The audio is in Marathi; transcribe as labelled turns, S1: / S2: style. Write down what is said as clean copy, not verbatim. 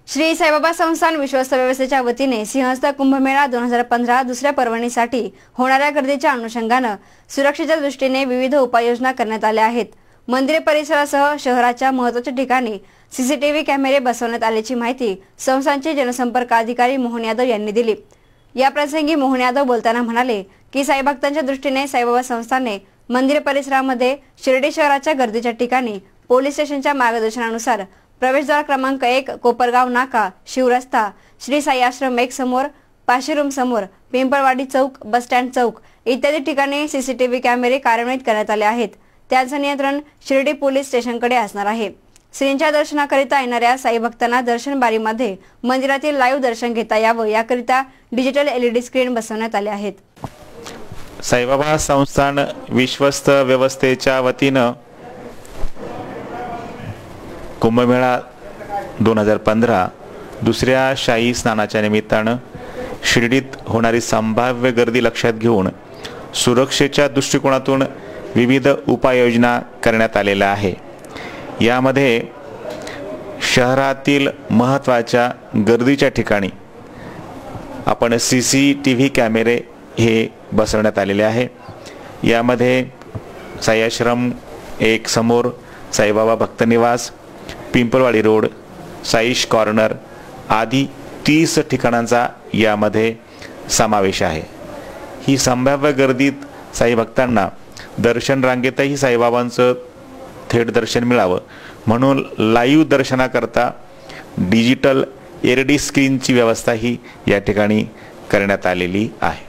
S1: श्री साईबाबा संस्थान विश्वस्त व्यवस्थेच्या वतीने सिंहस्थ कुंभमेळा 2015 दुसऱ्या पर्वणीसाठी होणाऱ्या गर्दीच्या अनुषंगाने सुरक्षेच्या दृष्टीने विविध उपाययोजना करण्यात आल्या आहेत। मंदिर परिसरासह शहराच्या महत्त्वाच्या ठिकाणी सीसीटीव्ही कॅमेरे बसवण्यात आल्याची माहिती संस्थानचे जनसंपर्क अधिकारी मोहन यादव यांनी दिली। या प्रसंगी मोहन यादव बोलताना म्हणाले की साई भक्तांच्या दृष्टीने साईबाबा संस्थानने मंदिर परिसरामध्ये शिर्डी शहराच्या गर्दीच्या ठिकाणी पोलीस स्टेशनच्या मार्गदर्शनानुसार प्रवेशद्वार क्रमांक 1 कोपरगाव नाका, शिवरस्ता, श्री साई आश्रम 1 समोर, पाशीरूम समोर, पिंपळवाडी चौक, बस स्टँड चौक इत्यादी ठिकाणी सीसीटीव्ही कॅमेरे कार्यान्वित करण्यात आले आहेत। त्यांचे नियंत्रण शिर्डी पोलीस स्टेशनकडे असणार आहे। श्रींच्या दर्शनाकरिता येणाऱ्या साई भक्तांना दर्शन बारीमध्ये मंदिरातील लाईव्ह दर्शन घेता यावं याकरिता डिजिटल LED स्क्रीन बसवण्यात आले आहेत।
S2: साईबाबा संस्थान विश्वस्त व्यवस्थेच्या वतीने कुंभमेळा 2015 दुसऱ्या शाही स्नानाच्या निमित्ताने शिर्डीत होणारी संभाव्य गर्दी लक्षात घेऊन सुरक्षेच्या दृष्टिकोनातून विविध उपाययोजना करण्यात आलेल्या आहे। यामध्ये शहरातील महत्त्वाच्या गर्दीच्या ठिकाणी आपण CCTV कॅमेरे हे बसवण्यात आलेले आहे। यामध्ये साई आश्रम 1 समोर, साईबाबा भक्त निवास, पिंपळवाडी रोड, साईश कॉर्नर आदी 30 ठिकाणांचा यामध्ये समावेश आहे। ही संभाव्य गर्दीत साई भक्तांना दर्शन रांगेतही साईबाबांचं थेट दर्शन मिळावं म्हणून लाईव्ह दर्शनाकरता डिजिटल LED स्क्रीनची व्यवस्था ही या ठिकाणी करण्यात आलेली आहे।